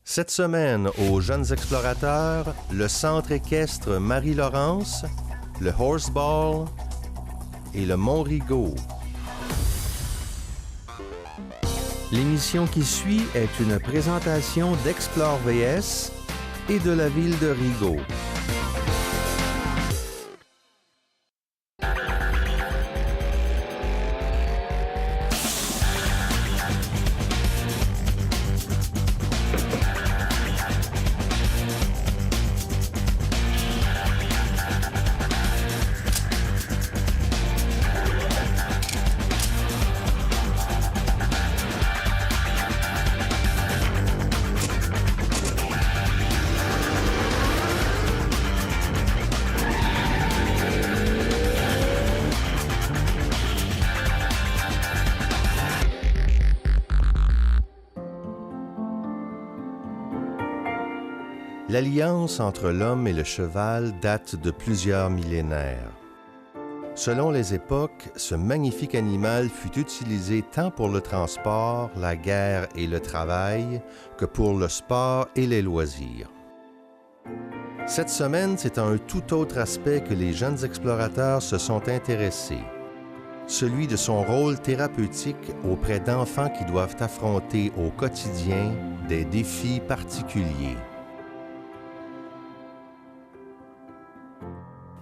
Cette semaine, aux Jeunes Explorateurs, le Centre équestre Marie-Laurence, le Horseball et le Mont-Rigaud. L'émission qui suit est une présentation d'Explore VS et de la ville de Rigaud. L'alliance entre l'homme et le cheval date de plusieurs millénaires. Selon les époques, ce magnifique animal fut utilisé tant pour le transport, la guerre et le travail que pour le sport et les loisirs. Cette semaine, c'est à un tout autre aspect que les jeunes explorateurs se sont intéressés, celui de son rôle thérapeutique auprès d'enfants qui doivent affronter au quotidien des défis particuliers.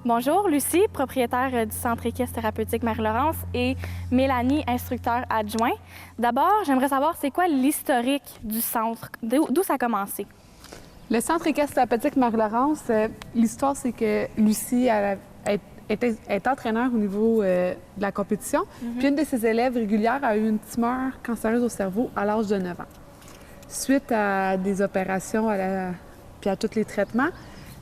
Bonjour, Lucie, propriétaire du Centre équestre thérapeutique Marie-Laurence, et Mélanie, instructeur adjoint. D'abord, j'aimerais savoir c'est quoi l'historique du centre, d'où ça a commencé? Le Centre équestre thérapeutique Marie-Laurence, l'histoire, c'est que Lucie est entraîneur au niveau de la compétition. Puis une de ses élèves régulières a eu une tumeur cancéreuse au cerveau à l'âge de 9 ans. Suite à des opérations puis à tous les traitements,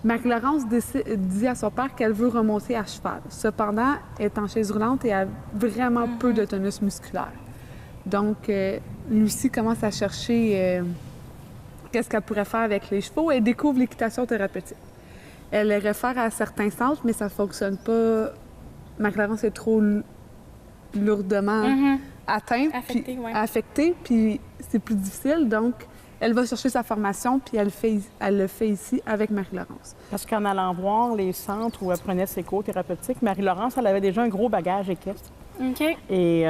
Marie-Laurence dit à son père qu'elle veut remonter à cheval. Cependant, elle est en chaise roulante et a vraiment peu de tonus musculaire. Donc, Lucie commence à chercher qu'est-ce qu'elle pourrait faire avec les chevaux et découvre l'équitation thérapeutique. Elle les réfère à certains centres, mais ça ne fonctionne pas. Marie-Laurence est trop lourdement atteinte, affectée, puis c'est plus difficile. Donc, elle va chercher sa formation, puis elle le fait ici avec Marie-Laurence. Parce qu'en allant voir les centres où elle prenait ses cours thérapeutiques, Marie-Laurence, elle avait déjà un gros bagage équestre. OK. Et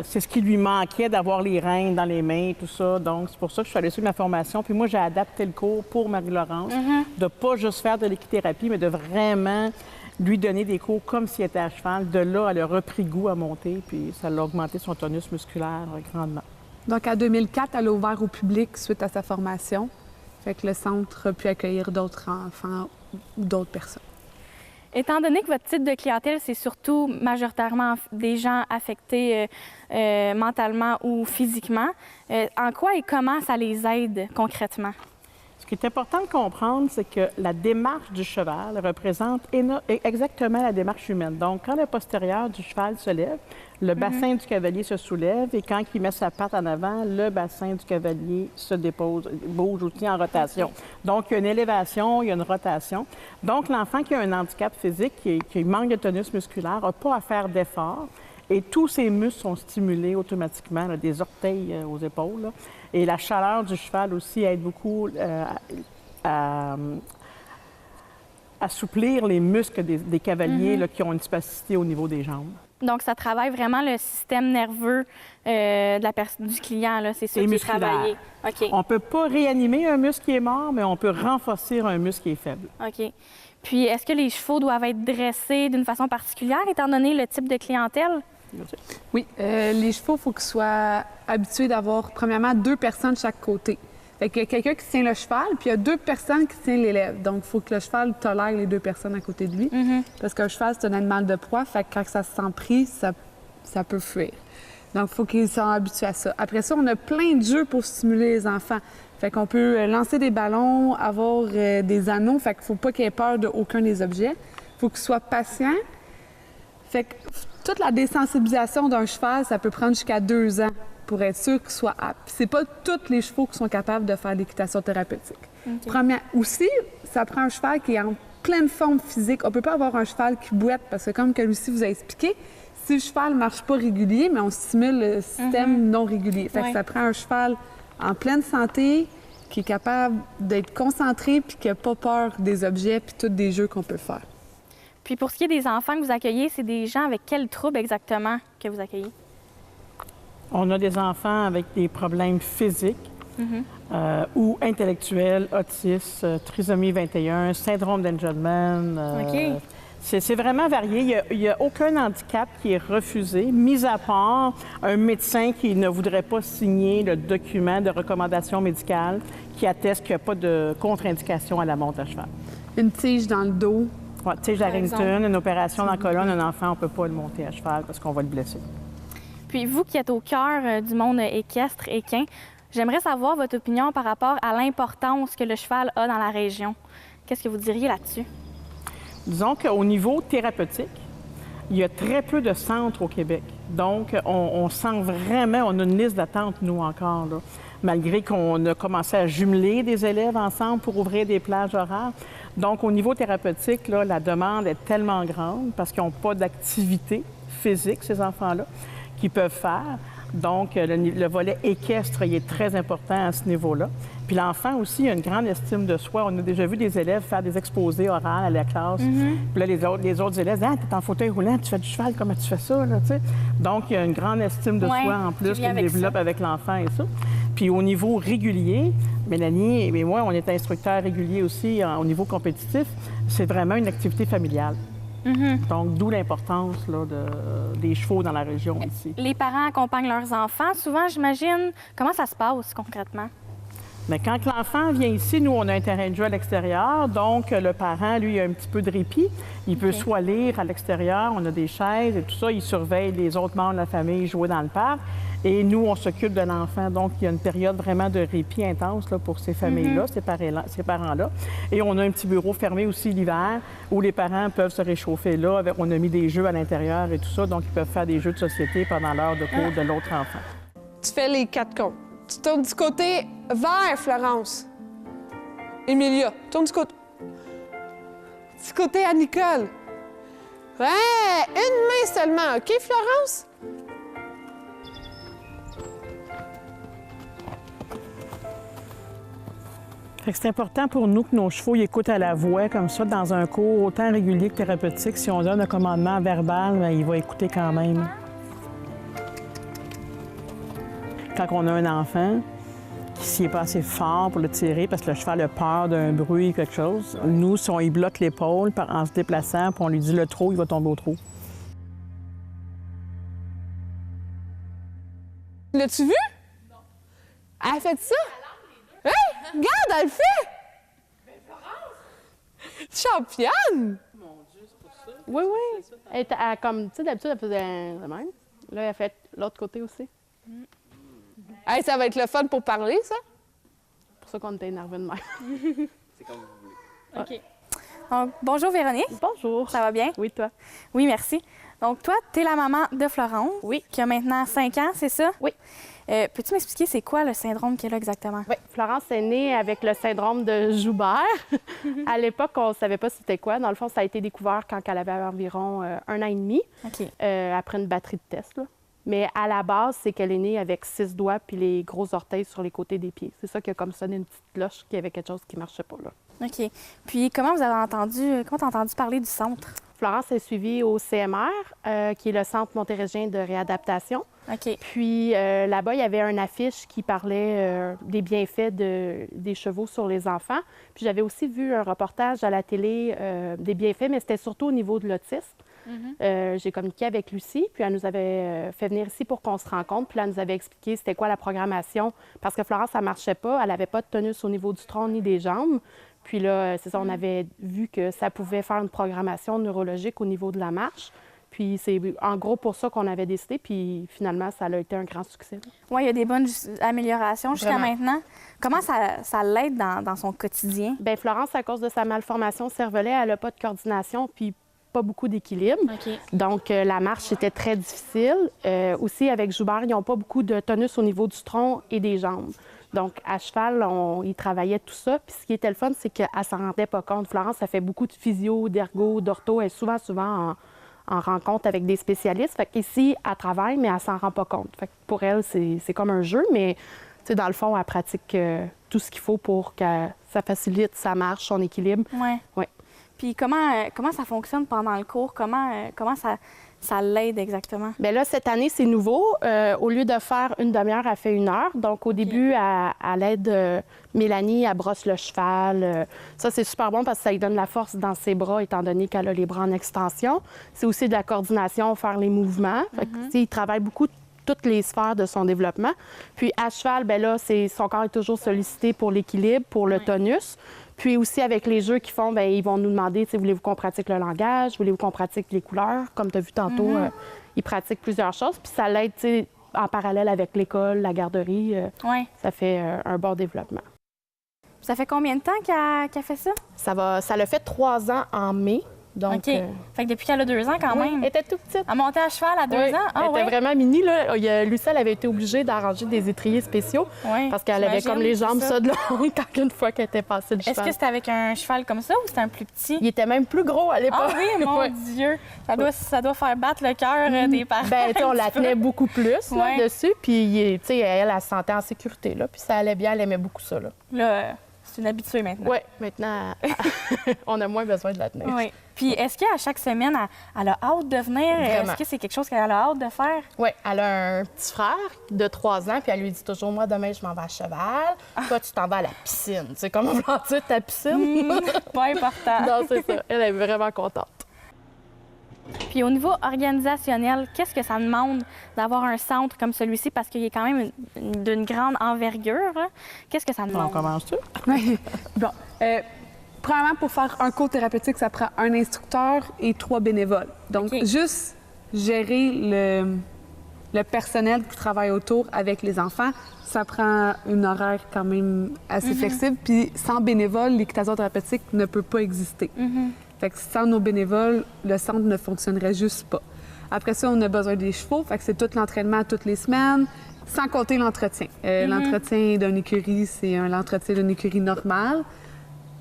c'est ce qui lui manquait, d'avoir les rênes dans les mains, tout ça. Donc, c'est pour ça que je suis allée suivre ma formation. Puis moi, j'ai adapté le cours pour Marie-Laurence, de pas juste faire de l'équithérapie, mais de vraiment lui donner des cours comme si elle était à cheval. De là, elle a repris goût à monter, puis ça l'a augmenté son tonus musculaire grandement. Donc, en 2004, elle a ouvert au public suite à sa formation. Fait que le centre a pu accueillir d'autres enfants ou d'autres personnes. Étant donné que votre type de clientèle, c'est surtout majoritairement des gens affectés mentalement ou physiquement, en quoi et comment ça les aide concrètement? Ce qui est important de comprendre, c'est que la démarche du cheval représente exactement la démarche humaine. Donc, quand le postérieur du cheval se lève, le bassin du cavalier se soulève et quand il met sa patte en avant, le bassin du cavalier se dépose, bouge aussi en rotation. Donc, il y a une élévation, il y a une rotation. Donc, l'enfant qui a un handicap physique, qui manque de tonus musculaire, n'a pas à faire d'effort et tous ses muscles sont stimulés automatiquement, là, des orteils aux épaules. Là. Et la chaleur du cheval aussi aide beaucoup à assouplir les muscles des cavaliers là, qui ont une spasticité au niveau des jambes. Donc, ça travaille vraiment le système nerveux du client, là. C'est ça qui est travaillé. OK. On ne peut pas réanimer un muscle qui est mort, mais on peut renforcer un muscle qui est faible. OK. Puis, est-ce que les chevaux doivent être dressés d'une façon particulière, étant donné le type de clientèle? Oui, les chevaux, il faut qu'ils soient habitués d'avoir, premièrement, 2 personnes de chaque côté. Fait qu'il y a quelqu'un qui tient le cheval, puis il y a 2 personnes qui tiennent l'élève. Donc, il faut que le cheval tolère les 2 personnes à côté de lui. Parce qu'un cheval, c'est un animal de proie, fait que quand ça se sent pris, ça peut fuir. Donc, il faut qu'ils soient habitués à ça. Après ça, on a plein de jeux pour stimuler les enfants. Fait qu'on peut lancer des ballons, avoir des anneaux, fait qu'il ne faut pas qu'ils aient peur d'aucun des objets. Il faut qu'ils soient patients. Fait que toute la désensibilisation d'un cheval, ça peut prendre jusqu'à 2 ans pour être sûr qu'il soit apte. C'est pas tous les chevaux qui sont capables de faire l'équitation thérapeutique. Aussi, ça prend un cheval qui est en pleine forme physique. On peut pas avoir un cheval qui bouette parce que comme que Lucie vous a expliqué, si le cheval ne marche pas régulier, mais on stimule le système non régulier. Fait que ça prend un cheval en pleine santé, qui est capable d'être concentré puis qui n'a pas peur des objets puis tous des jeux qu'on peut faire. Puis pour ce qui est des enfants que vous accueillez, c'est des gens avec quels troubles exactement que vous accueillez? On a des enfants avec des problèmes physiques ou intellectuels, autistes, trisomie 21, syndrome d'Angelman. C'est vraiment varié. Il n'y a aucun handicap qui est refusé, mis à part un médecin qui ne voudrait pas signer le document de recommandation médicale qui atteste qu'il n'y a pas de contre-indication à la monte à cheval. Une tige dans le dos. Ouais, tige d'Harrington, une opération dans la colonne, un enfant, on ne peut pas le monter à cheval parce qu'on va le blesser. Puis vous qui êtes au cœur du monde équestre équin, j'aimerais savoir votre opinion par rapport à l'importance que le cheval a dans la région. Qu'est-ce que vous diriez là-dessus? Disons qu'au niveau thérapeutique, il y a très peu de centres au Québec. Donc, on sent vraiment, on a une liste d'attente, nous, encore, là. Malgré qu'on a commencé à jumeler des élèves ensemble pour ouvrir des plages horaires. Donc, au niveau thérapeutique, là, la demande est tellement grande parce qu'ils n'ont pas d'activité physique, ces enfants-là, qu'ils peuvent faire. Donc, le volet équestre, il est très important à ce niveau-là. Puis l'enfant aussi a une grande estime de soi. On a déjà vu des élèves faire des exposés oraux à la classe. Puis là, les autres élèves disent « Ah, t'es en fauteuil roulant, tu fais du cheval, comment tu fais ça? » là, tu sais. Donc, il y a une grande estime de soi en plus qu'on développe avec l'enfant et ça. Puis au niveau régulier, Mélanie et moi, on est instructeurs réguliers aussi au niveau compétitif. C'est vraiment une activité familiale. Donc, d'où l'importance là, des chevaux dans la région ici. Les parents accompagnent leurs enfants. Souvent, j'imagine, comment ça se passe concrètement? Mais quand l'enfant vient ici, nous, on a un terrain de jeu à l'extérieur. Donc, le parent, lui, il a un petit peu de répit. Il peut soit lire à l'extérieur, on a des chaises et tout ça. Il surveille les autres membres de la famille jouer dans le parc. Et nous, on s'occupe de l'enfant. Donc, il y a une période vraiment de répit intense là, pour ces familles-là, ces parents-là. Et on a un petit bureau fermé aussi l'hiver où les parents peuvent se réchauffer là. On a mis des jeux à l'intérieur et tout ça. Donc, ils peuvent faire des jeux de société pendant l'heure de cours de l'autre enfant. Tu fais les 4 comptes. Tu tournes du côté vers Florence. Emilia, tourne du côté à Nicole. Ouais, une main seulement, OK, Florence? C'est important pour nous que nos chevaux ils écoutent à la voix, comme ça, dans un cours autant régulier que thérapeutique. Si on donne un commandement verbal, bien, il va écouter quand même. Quand on a un enfant qui s'y est pas assez fort pour le tirer parce que le cheval a peur d'un bruit ou quelque chose, nous, si on y bloque l'épaule en se déplaçant, puis on lui dit le trot, il va tomber au trot. L'as-tu vu? Non. Elle a fait ça? Hey! Regarde, elle le fait! Mais Florence! Championne! Mon Dieu, c'est pour ça. Oui, oui. Elle, comme, tu sais, d'habitude, elle faisait le même. Là, elle a fait l'autre côté aussi. Hey, ça va être le fun pour parler, ça? C'est pour ça qu'on était énervés de même. C'est comme vous voulez. OK. Donc, bonjour Véronique. Bonjour. Ça va bien? Oui, toi? Oui, merci. Donc, toi, tu es la maman de Florence. Oui. Qui a maintenant 5 ans, c'est ça? Oui. Peux-tu m'expliquer c'est quoi le syndrome qu'elle a exactement? Oui. Florence est née avec le syndrome de Joubert. À l'époque, on ne savait pas c'était quoi. Dans le fond, ça a été découvert quand elle avait environ 1 an et demi, après une batterie de tests, là. Mais à la base, c'est qu'elle est née avec 6 doigts puis les gros orteils sur les côtés des pieds. C'est ça qui a comme sonné une petite cloche qu'il y avait quelque chose qui ne marchait pas, là. OK. Puis, comment tu as entendu parler du centre? Florence est suivie au CMR, qui est le Centre montérégien de réadaptation. OK. Puis là-bas, il y avait une affiche qui parlait des bienfaits des chevaux sur les enfants. Puis j'avais aussi vu un reportage à la télé des bienfaits, mais c'était surtout au niveau de l'autisme. J'ai communiqué avec Lucie, puis elle nous avait fait venir ici pour qu'on se rencontre. Puis là, elle nous avait expliqué c'était quoi la programmation. Parce que Florence, ça ne marchait pas. Elle n'avait pas de tonus au niveau du tronc ni des jambes. Puis là, c'est ça, on avait vu que ça pouvait faire une programmation neurologique au niveau de la marche. Puis c'est en gros pour ça qu'on avait décidé. Puis finalement, ça a été un grand succès. Oui, il y a des bonnes améliorations jusqu'à maintenant. Comment ça l'aide dans son quotidien? Bien, Florence, à cause de sa malformation cervelet, elle n'a pas de coordination puis pas beaucoup d'équilibre. OK. Donc, la marche était très difficile. Aussi, avec Joubert, ils n'ont pas beaucoup de tonus au niveau du tronc et des jambes. Donc, à cheval, ils travaillaient tout ça. Puis ce qui était le fun, c'est qu'elle ne s'en rendait pas compte. Florence, ça fait beaucoup de physio, d'ergo, d'ortho. Elle est souvent en rencontre avec des spécialistes. Fait qu'ici, elle travaille, mais elle s'en rend pas compte. Fait que pour elle, c'est comme un jeu, mais dans le fond, elle pratique tout ce qu'il faut pour que ça facilite sa marche, son équilibre. Oui. Ouais. Puis comment ça fonctionne pendant le cours? Comment ça l'aide exactement? Bien là, cette année, c'est nouveau. Au lieu de faire une demi-heure, elle fait 1 heure. Donc, au début, à l'aide Mélanie, elle brosse le cheval. Ça, c'est super bon parce que ça lui donne la force dans ses bras, étant donné qu'elle a les bras en extension. C'est aussi de la coordination, faire les mouvements. Fait que, il travaille beaucoup toutes les sphères de son développement. Puis, à cheval, bien là, son corps est toujours sollicité pour l'équilibre, pour le tonus. Puis aussi, avec les jeux qu'ils font, bien, ils vont nous demander, voulez-vous qu'on pratique le langage? Voulez-vous qu'on pratique les couleurs? Comme tu as vu tantôt, ils pratiquent plusieurs choses. Puis ça l'aide, en parallèle avec l'école, la garderie. Ça fait un bon développement. Ça fait combien de temps qu'elle fait ça? Ça l'a fait 3 ans en mai. Donc, OK. Fait que depuis qu'elle a 2 ans, quand même. Elle était toute petite. Elle montait à cheval à 2 ans? Elle était vraiment mini. Là. Lucie, elle avait été obligée d'arranger des étriers spéciaux parce qu'elle avait comme les jambes ça de long quand une fois qu'elle était passée le cheval. Est-ce que c'était avec un cheval comme ça ou c'était un plus petit? Il était même plus gros à l'époque. Ah oui, mon Dieu! Ça doit faire battre le cœur des parents. Bien, on la tenait beaucoup plus là, dessus. Puis, elle se sentait en sécurité. Là, puis ça allait bien. Elle aimait beaucoup ça. Là, c'est une habituée maintenant. Oui, maintenant, on a moins besoin de la tenir. Oui. Puis, est-ce qu'à chaque semaine, elle a hâte de venir? Vraiment. Est-ce que c'est quelque chose qu'elle a hâte de faire? Oui, elle a un petit frère de 3 ans, puis elle lui dit toujours, moi, demain, je m'en vais à cheval. Toi, tu t'en vas à la piscine. Tu sais, comment on dire ta piscine? Pas important. Non, c'est ça. Elle est vraiment contente. Puis au niveau organisationnel, qu'est-ce que ça demande d'avoir un centre comme celui-ci? Parce qu'il est quand même d'une grande envergure. Là. Qu'est-ce que ça demande? On commence-tu? Bon. Premièrement, pour faire un cours thérapeutique, ça prend un instructeur et 3 bénévoles. Donc, juste gérer le personnel qui travaille autour avec les enfants, ça prend une horaire quand même assez flexible. Puis sans bénévoles, l'équitation thérapeutique ne peut pas exister. Fait que sans nos bénévoles, le centre ne fonctionnerait juste pas. Après ça, on a besoin des chevaux. Fait que c'est tout l'entraînement toutes les semaines, sans compter l'entretien. L'entretien d'une écurie, c'est l'entretien d'une écurie normale.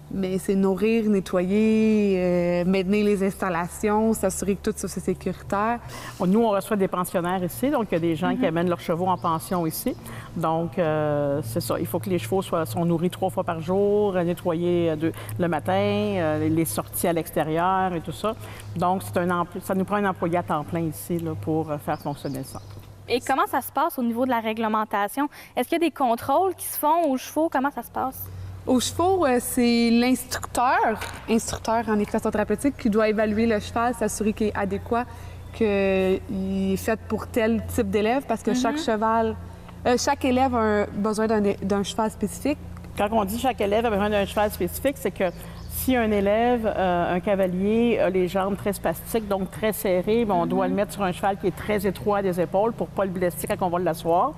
Mais c'est nourrir, nettoyer, maintenir les installations, s'assurer que tout ça, c'est sécuritaire. Nous, on reçoit des pensionnaires ici, donc il y a des gens qui amènent leurs chevaux en pension ici. Donc, c'est ça. Il faut que les chevaux sont nourris 3 fois par jour, nettoyés le matin, les sorties à l'extérieur et tout ça. Donc, ça nous prend un employé à temps plein ici là, pour faire fonctionner le centre. Et comment ça se passe au niveau de la réglementation? Est-ce qu'il y a des contrôles qui se font aux chevaux? Comment ça se passe? Aux chevaux, c'est instructeur en équitation thérapeutique, qui doit évaluer le cheval, s'assurer qu'il est adéquat, qu'il est fait pour tel type d'élève, parce que chaque élève a besoin d'un cheval spécifique. Quand on dit chaque élève a besoin d'un cheval spécifique, c'est que si un élève, un cavalier, a les jambes très spastiques, donc très serrées, bien, on doit le mettre sur un cheval qui est très étroit des épaules pour ne pas le blesser quand on va l'asseoir.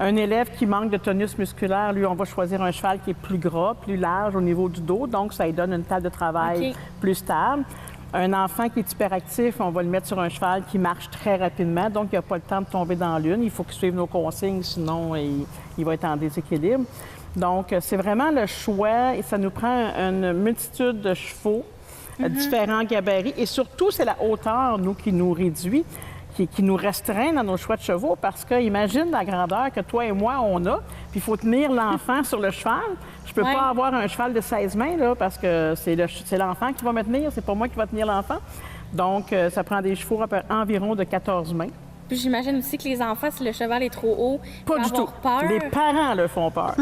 Un élève qui manque de tonus musculaire, lui, on va choisir un cheval qui est plus gras, plus large au niveau du dos, donc ça lui donne une table de travail plus stable. Un enfant qui est hyperactif, on va le mettre sur un cheval qui marche très rapidement, donc il n'a pas le temps de tomber dans l'une. Il faut qu'il suive nos consignes, sinon il va être en déséquilibre. Donc, c'est vraiment le choix et ça nous prend une multitude de chevaux, différents gabarits et surtout, c'est la hauteur, nous, qui nous réduit. Qui nous restreint dans nos choix de chevaux parce que imagine la grandeur que toi et moi, on a, puis il faut tenir l'enfant sur le cheval. Je peux pas avoir un cheval de 16 mains, là, parce que c'est l'enfant qui va me tenir, c'est pas moi qui va tenir l'enfant. Donc, ça prend des chevaux environ de 14 mains. Puis j'imagine aussi que les enfants, si le cheval est trop haut, pas du tout. Peur. Les parents le font peur.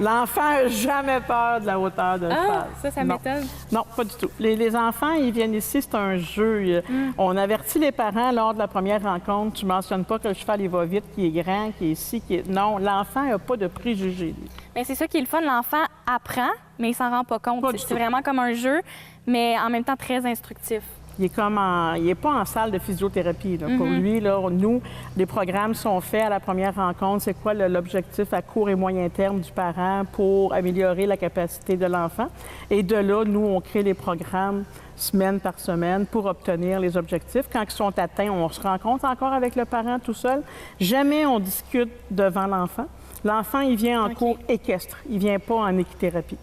L'enfant n'a jamais peur de la hauteur d'un cheval. Ça m'étonne. Non, pas du tout. Les enfants, ils viennent ici, c'est un jeu. On avertit les parents lors de la première rencontre. Tu ne mentionnes pas que le cheval, il va vite, qu'il est grand, qu'il est ici, qu'il est... Non, l'enfant n'a pas de préjugés. Bien, c'est ça qui est le fun. L'enfant apprend, mais il s'en rend pas compte. C'est vraiment comme un jeu, mais en même temps très instructif. Il est pas en salle de physiothérapie. Là. Pour lui, là, nous, les programmes sont faits à la première rencontre. C'est quoi l'objectif à court et moyen terme du parent pour améliorer la capacité de l'enfant? Et de là, nous, on crée les programmes semaine par semaine pour obtenir les objectifs. Quand ils sont atteints, on se rencontre encore avec le parent tout seul. Jamais on discute devant l'enfant. L'enfant, il vient en cours équestre. Il vient pas en équithérapie.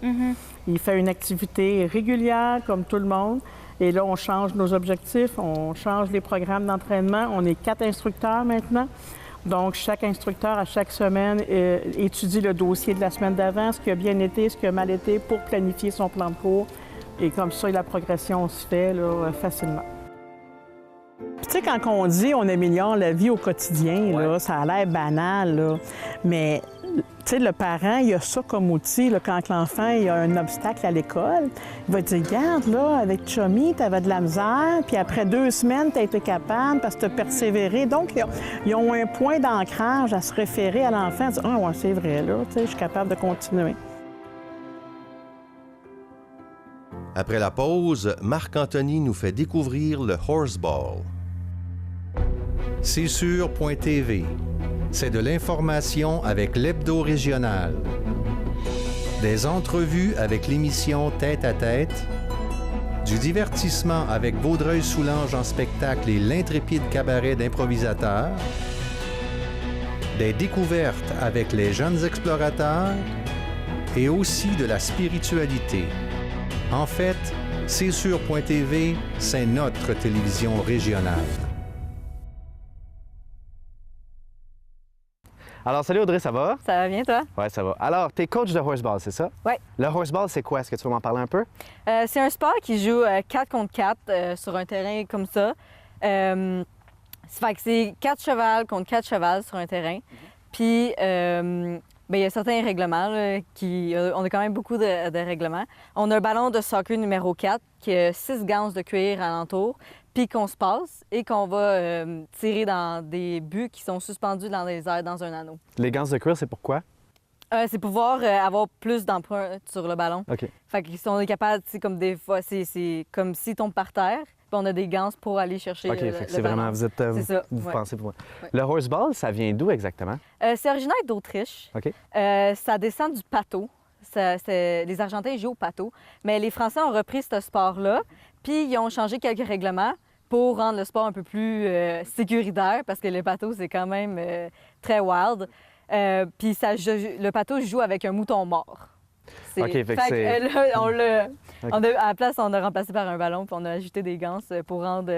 Il fait une activité régulière, comme tout le monde. Et là, on change nos objectifs, on change les programmes d'entraînement. On est 4 instructeurs maintenant. Donc, chaque instructeur, à chaque semaine, étudie le dossier de la semaine d'avant, ce qui a bien été, ce qui a mal été, pour planifier son plan de cours. Et comme ça, la progression se fait là, facilement. Puis, tu sais, quand on dit on améliore la vie au quotidien, là, ça a l'air banal, là. Mais, tu sais, le parent, il a ça comme outil, là, quand l'enfant il a un obstacle à l'école. Il va dire, regarde, là, avec Chummy, tu avais de la misère, puis après 2 semaines, tu as été capable parce que tu as persévéré. Donc, ils ont un point d'ancrage à se référer à l'enfant, dire, ah, ouais, c'est vrai, là, tu sais, je suis capable de continuer. Après la pause, Marc-Anthony nous fait découvrir le horseball. C'est sûr.tv. C'est de l'information avec l'hebdo régional. Des entrevues avec l'émission Tête à tête. Du divertissement avec Vaudreuil-Soulanges en spectacle et l'intrépide cabaret d'improvisateurs. Des découvertes avec les jeunes explorateurs. Et aussi de la spiritualité. En fait, C'est sûr.tv, c'est notre télévision régionale. Alors, salut Audrey, ça va? Ça va bien, toi? Oui, ça va. Alors, tu es coach de horseball, c'est ça? Oui. Le horseball, c'est quoi? Est-ce que tu veux m'en parler un peu? C'est un sport qui joue 4 contre 4 sur un terrain comme ça. Ça fait que c'est 4 chevals contre 4 chevals sur un terrain. Puis, il y a certains règlements. Là, on a quand même beaucoup de règlements. On a un ballon de soccer numéro 4 qui a 6 ganses de cuir alentour, puis qu'on se passe et qu'on va tirer dans des buts qui sont suspendus dans les airs dans un anneau. Les ganses de cuir, c'est pourquoi? C'est pouvoir avoir plus d'emprunt sur le ballon. OK. Fait que si on est capable, comme des fois, c'est comme s'il tombe par terre, puis on a des ganses pour aller chercher OK, fait que c'est vraiment, vous êtes, c'est ça, vous ouais. pensez pour moi. Ouais. Le horseball, ça vient d'où exactement? C'est originaire d'Autriche. OK. Ça descend du pato. Les Argentins jouent au pato. Mais les Français ont repris ce sport-là, puis ils ont changé quelques règlements pour rendre le sport un peu plus sécuritaire, parce que le pato, c'est quand même très wild. Puis le pato joue avec un mouton mort. OK, fait que c'est... Là, à la place, on a remplacé par un ballon, puis on a ajouté des ganses pour rendre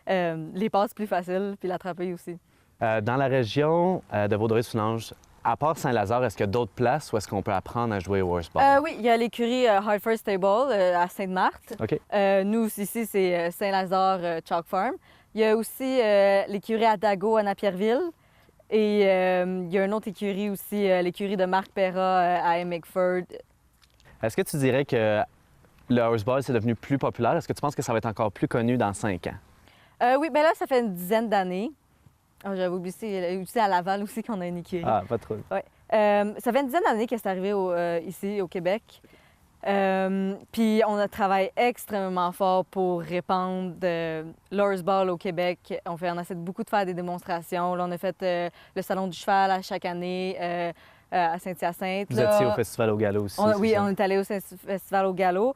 les passes plus faciles, puis l'attraper aussi. Dans la région de Vaudreuil-Soulanges, à part Saint-Lazare, est-ce qu'il y a d'autres places où est-ce qu'on peut apprendre à jouer au horseball? Oui, il y a l'écurie Hartford Stable à Sainte-Marthe. OK. Nous, ici, c'est Saint-Lazare Chalk Farm. Il y a aussi l'écurie à Dago à Napierville. Et il y a une autre écurie aussi, l'écurie de Marc Perra à Emmegford. Est-ce que tu dirais que le horseball, c'est devenu plus populaire? Est-ce que tu penses que ça va être encore plus connu dans 5 ans? Oui, bien là, ça fait une dizaine d'années. Oh, j'avais oublié aussi à Laval aussi qu'on a une écurie. Ah, pas trop. Ouais. Ça fait une dizaine d'années que c'est arrivé ici, au Québec. Puis on a travaillé extrêmement fort pour répandre le horseball au Québec. On essaie beaucoup de faire des démonstrations. Là, on a fait le Salon du cheval à chaque année à Saint-Hyacinthe. Vous étiez au Festival au Galop aussi. Oui, on est allé au Festival au Galop.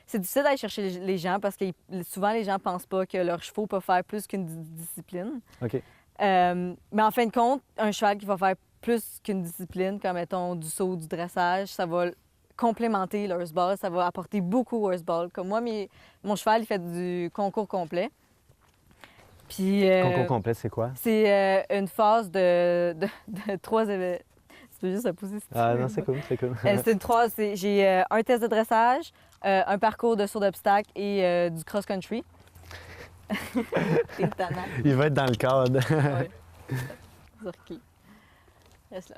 C'est difficile d'aller chercher les gens parce que souvent, les gens ne pensent pas que leurs chevaux peuvent faire plus qu'une discipline. OK. Mais en fin de compte, un cheval qui va faire plus qu'une discipline, comme mettons du saut, du dressage, ça va complémenter le horseball, ça va apporter beaucoup au horseball. Comme moi, mon cheval, il fait du concours complet. Puis, Concours complet, c'est quoi? C'est une phase de 3 événements. Tu veux juste la pousser si tu Ah veux. non, c'est cool, c'est cool. J'ai un test de dressage, un parcours de saut d'obstacle et du cross-country. C'est étonnant. Il va être dans le cadre. Oui. Zirki. Reste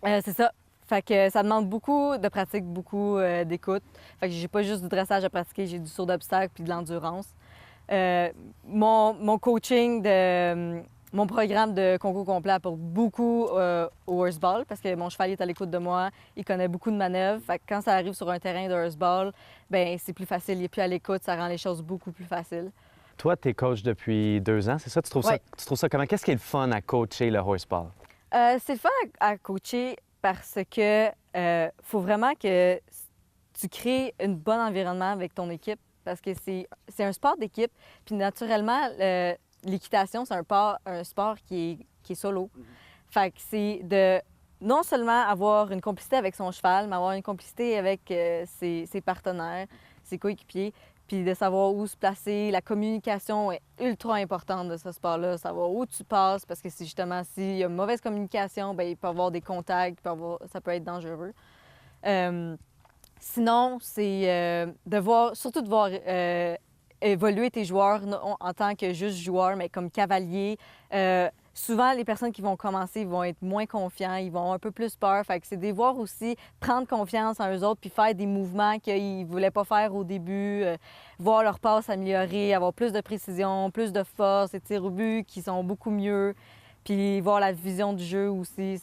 là. C'est ça. Fait que ça demande beaucoup de pratique, beaucoup d'écoute. Fait que j'ai pas juste du dressage à pratiquer, j'ai du saut d'obstacle puis de l'endurance. Mon coaching mon programme de concours complet apporte beaucoup au horseball parce que mon cheval est à l'écoute de moi, il connaît beaucoup de manœuvres. Fait que quand ça arrive sur un terrain de horseball, ben c'est plus facile, il est plus à l'écoute, ça rend les choses beaucoup plus faciles. Toi, tu es coach depuis 2 ans, c'est ça? Tu trouves ça comment? Qu'est-ce qui est le fun à coacher le horseball? C'est le fun à coacher parce que faut vraiment que tu crées un bon environnement avec ton équipe parce que c'est un sport d'équipe. Puis naturellement, l'équitation, c'est un sport qui est solo. Fait que c'est de non seulement avoir une complicité avec son cheval, mais avoir une complicité avec ses partenaires. ses coéquipiers, puis de savoir où se placer. La communication est ultra importante de ce sport-là, savoir où tu passes, parce que c'est justement, s'il y a une mauvaise communication, bien, il peut y avoir des contacts, ça peut être dangereux. Sinon, c'est surtout de voir évoluer tes joueurs en tant que juste joueur, mais comme cavalier. Souvent, les personnes qui vont commencer vont être moins confiants, ils vont avoir un peu plus peur. Fait que c'est de les voir aussi prendre confiance en eux autres puis faire des mouvements qu'ils ne voulaient pas faire au début, voir leur passe s'améliorer, avoir plus de précision, plus de force, des tirs au but qui sont beaucoup mieux, puis voir la vision du jeu aussi.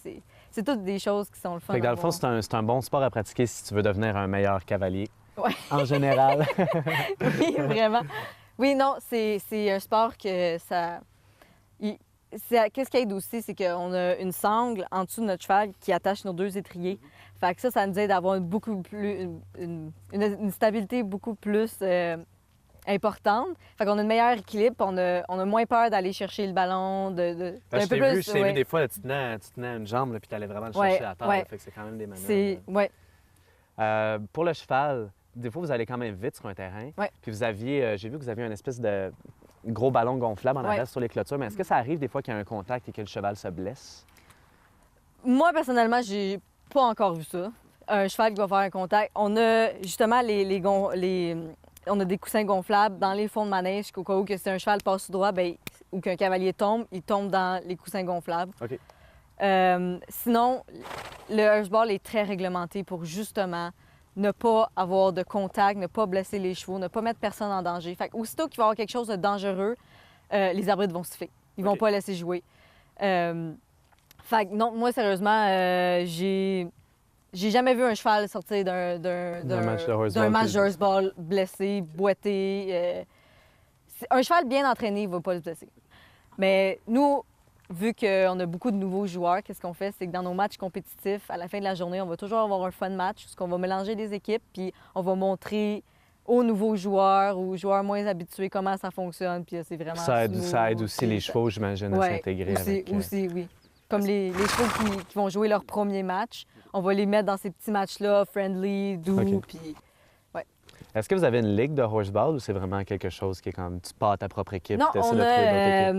C'est toutes des choses qui sont le fun. Fait que dans le fond, c'est un bon sport à pratiquer si tu veux devenir un meilleur cavalier. Ouais. En général. Oui, vraiment. Oui, non, c'est un sport que ça... Qu'est-ce qui aide aussi, c'est qu'on a une sangle en dessous de notre cheval qui attache nos 2 étriers. Fait que ça nous aide à avoir une stabilité beaucoup plus importante. Fait qu'on a un meilleur équilibre, on a moins peur d'aller chercher le ballon, Je t'ai vu des fois, là, tu tenais une jambe, puis tu allais vraiment le chercher à terre. Fait que c'est quand même des manœuvres. Pour le cheval, des fois, vous allez quand même vite sur un terrain. Puis j'ai vu que vous aviez une espèce de gros ballon gonflable en arrière sur les clôtures. Mais est-ce que ça arrive des fois qu'il y a un contact et que le cheval se blesse? Moi, personnellement, j'ai pas encore vu ça. Un cheval qui va faire un contact. On a justement on a des coussins gonflables dans les fonds de manège qu'au cas où que si un cheval passe tout droit, bien, ou qu'un cavalier tombe, il tombe dans les coussins gonflables. OK. Sinon, le Hurstball est très réglementé pour justement ne pas avoir de contact, ne pas blesser les chevaux, ne pas mettre personne en danger. Fait aussitôt qu'il va y avoir quelque chose de dangereux, les arbitres vont siffler. Ils vont pas laisser jouer. Fait que non, moi, sérieusement, j'ai jamais vu un cheval sortir d'un match de Hurstball blessé, boité. Un cheval bien entraîné ne va pas se blesser. Mais nous, vu qu'on a beaucoup de nouveaux joueurs, qu'est-ce qu'on fait? C'est que dans nos matchs compétitifs, à la fin de la journée, on va toujours avoir un fun match, parce qu'on va mélanger les équipes, puis on va montrer aux nouveaux joueurs, aux joueurs moins habitués, comment ça fonctionne, puis c'est vraiment ça aide aussi les chevaux, j'imagine, à s'intégrer avec... Aussi, oui. Comme les chevaux qui vont jouer leur premier match, on va les mettre dans ces petits matchs-là, friendly, doux, puis... Est-ce que vous avez une ligue de horseball ou c'est vraiment quelque chose qui est comme tu pars ta propre équipe? Non, on a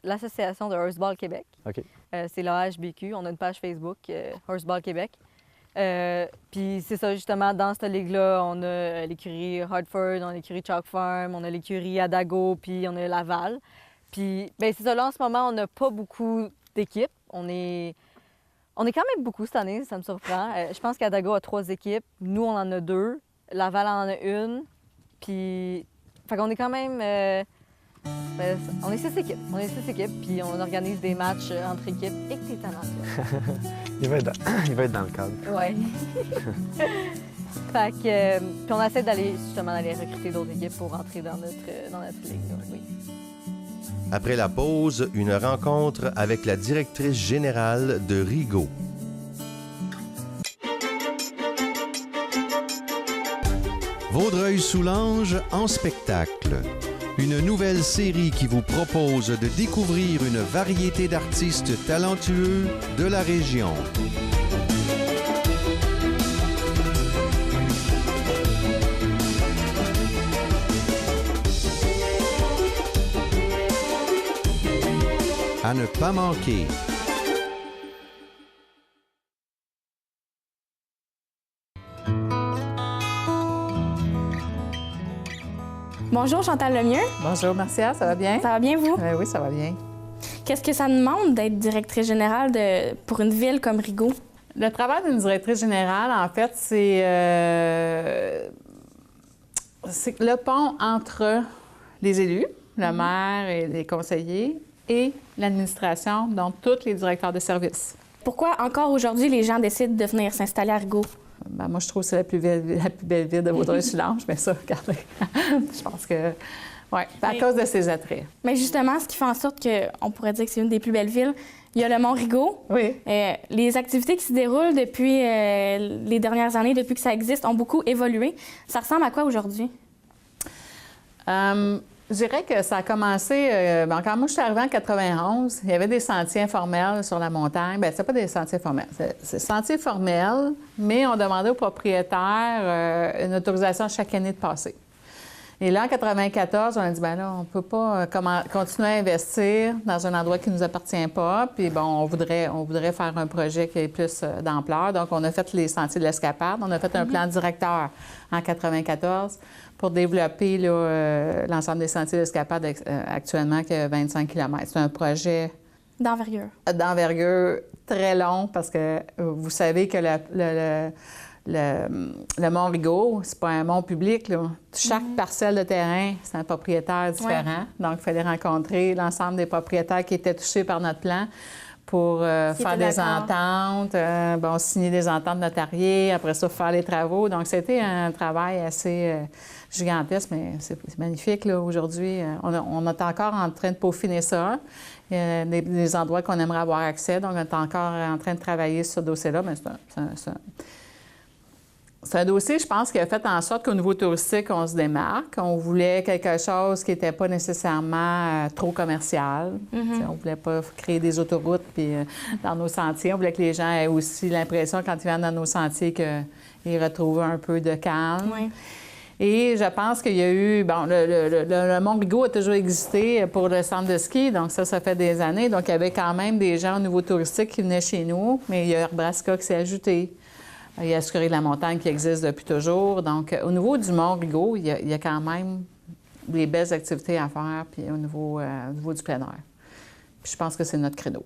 l'association de Horseball Québec. OK. C'est l'AHBQ. On a une page Facebook, Horseball Québec. Puis c'est ça, justement, dans cette ligue-là, on a l'écurie Hartford, on a l'écurie Chalk Farm, on a l'écurie Adago, puis on a Laval. Puis, bien, c'est ça, là, en ce moment, on n'a pas beaucoup d'équipes. On est quand même beaucoup cette année, ça me surprend. Je pense qu'Adago a 3 équipes. Nous, on en a 2. Laval en a 1. Puis, fait qu'on est quand même... on est 6 équipes. On est 6 équipes, puis on organise des matchs entre équipes et que t'es talent. Il va être dans le cadre. Oui. Fait que... puis on essaie d'aller recruter d'autres équipes pour entrer dans notre ligue. Oui. Après la pause, une rencontre avec la directrice générale de Rigaud. Vaudreuil-Soulanges en spectacle. Une nouvelle série qui vous propose de découvrir une variété d'artistes talentueux de la région. À ne pas manquer. Bonjour Chantal Lemieux. Bonjour Marcia, ça va bien? Ça va bien vous? Oui, ça va bien. Qu'est-ce que ça demande d'être directrice générale pour une ville comme Rigaud? Le travail d'une directrice générale, en fait, c'est le pont entre les élus, le maire et les conseillers, et l'administration, donc tous les directeurs de services. Pourquoi encore aujourd'hui les gens décident de venir s'installer à Rigaud? Ben, moi, je trouve que c'est la plus belle ville de Vaudreuil-Soulanges, mais ça, regardez, je pense que... Oui, à cause de ses attraits. Mais justement, ce qui fait en sorte qu'on pourrait dire que c'est une des plus belles villes, il y a le Mont Rigaud. Oui. Les activités qui se déroulent depuis les dernières années, depuis que ça existe, ont beaucoup évolué. Ça ressemble à quoi aujourd'hui? Je dirais que ça a commencé, quand moi je suis arrivée en 91, il y avait des sentiers informels sur la montagne. Bien, c'est pas des sentiers formels, c'est sentiers formels, mais on demandait aux propriétaires une autorisation chaque année de passer. Et là, en 94, on a dit, bien là, on ne peut pas continuer à investir dans un endroit qui ne nous appartient pas. Puis bon, on voudrait faire un projet qui ait plus d'ampleur. Donc, on a fait les sentiers de l'Escapade. On a fait un plan directeur en 94 pour développer l'ensemble des sentiers de l'Escapade actuellement qui a 25 km. C'est un projet d'envergure très long parce que vous savez que le Mont Rigaud, c'est pas un mont public, là. Chaque parcelle de terrain, c'est un propriétaire différent. Donc, il fallait rencontrer l'ensemble des propriétaires qui étaient touchés par notre plan pour faire des ententes, signer des ententes notariées, après ça, faire les travaux. Donc, c'était un travail assez gigantesque, mais c'est magnifique, là, aujourd'hui. On est encore en train de peaufiner ça. Il y a des endroits qu'on aimerait avoir accès, donc on est encore en train de travailler sur ce dossier-là, mais c'est un dossier, je pense, qui a fait en sorte qu'au niveau touristique, on se démarque. On voulait quelque chose qui n'était pas nécessairement trop commercial. On ne voulait pas créer des autoroutes puis, dans nos sentiers. On voulait que les gens aient aussi l'impression, quand ils viennent dans nos sentiers, qu'ils retrouvent un peu de calme. Oui. Et je pense qu'il y a eu... Bon, le Mont Rigaud a toujours existé pour le centre de ski, donc ça fait des années. Donc, il y avait quand même des gens au niveau touristique qui venaient chez nous, mais il y a Arbraska qui s'est ajouté. Il y a Escuré de la montagne qui existe depuis toujours. Donc, au niveau du Mont Rigaud, il y a quand même des belles activités à faire, puis au niveau du plein air. Puis je pense que c'est notre credo.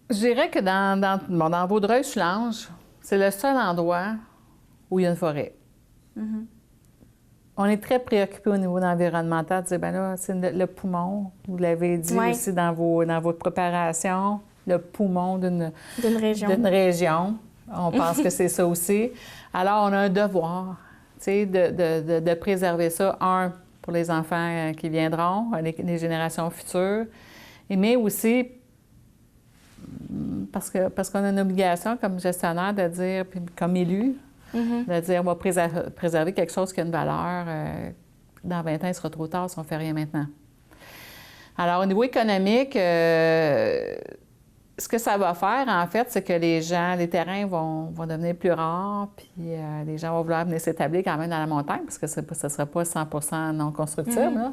Je dirais que dans Vaudreuil-Soulanges, c'est le seul endroit où il y a une forêt. On est très préoccupé au niveau environnemental de dire, bien là, c'est le poumon, vous l'avez dit aussi dans votre préparation, le poumon d'une région. On pense que c'est ça aussi. Alors, on a un devoir, tu sais, de préserver ça, pour les enfants qui viendront, les générations futures, mais aussi parce qu'on a une obligation comme gestionnaire de dire, puis comme élu, de dire, on va préserver quelque chose qui a une valeur. Dans 20 ans, il sera trop tard si on ne fait rien maintenant. Alors, au niveau économique, ce que ça va faire, en fait, c'est que les terrains vont devenir plus rares, puis les gens vont vouloir venir s'établir quand même dans la montagne, parce que ce ne sera pas 100% non constructible.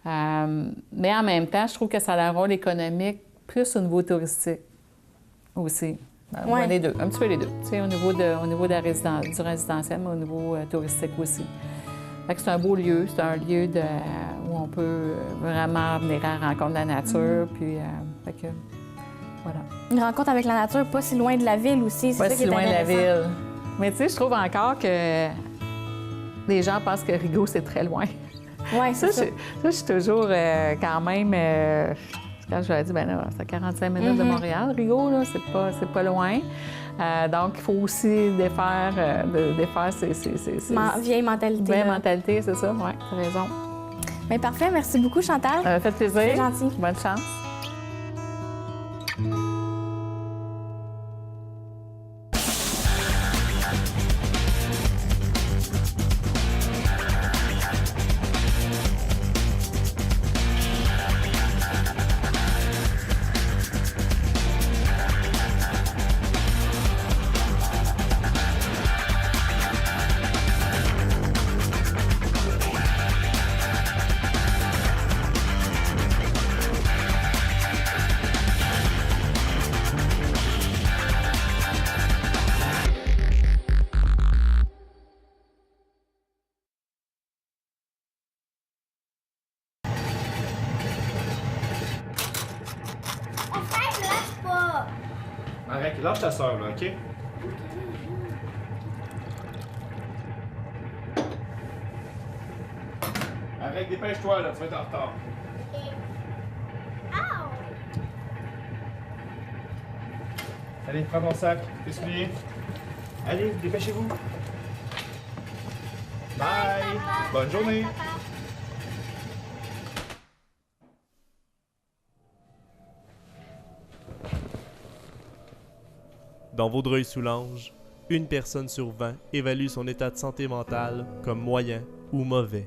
Mais en même temps, je trouve que ça a un rôle économique plus au niveau touristique aussi. Les deux, un petit peu les deux. Tu sais, au niveau du résidentiel, mais au niveau touristique aussi. Fait que c'est un beau lieu, c'est un lieu où on peut vraiment venir à la rencontre de la nature, puis fait que, voilà. Une rencontre avec la nature, pas si loin de la ville aussi, c'est pas ça qui est loin de la intéressant. ville. Mais tu sais, je trouve encore que les gens pensent que Rigaud, c'est très loin. Oui, c'est ça. Je suis toujours quand même... Quand je leur ai dit, bien là, c'est à 45 minutes de Montréal, Rigaud, là, c'est pas loin. Donc, il faut aussi défaire ces vieilles mentalités. Vieille mentalité, c'est ça, oui, tu as raison. Bien, parfait, merci beaucoup, Chantal. Ça m'a fait plaisir. C'est gentil. Bonne chance. Arrête, lâche ta soeur, là, OK? Arrête, dépêche-toi, là, tu vas être en retard. OK. Allez, prends ton sac, tes souliers. Allez, dépêchez-vous. Bye! Bonne journée! Dans Vaudreuil-Soulanges, 1 personne sur 20 évalue son état de santé mentale comme moyen ou mauvais.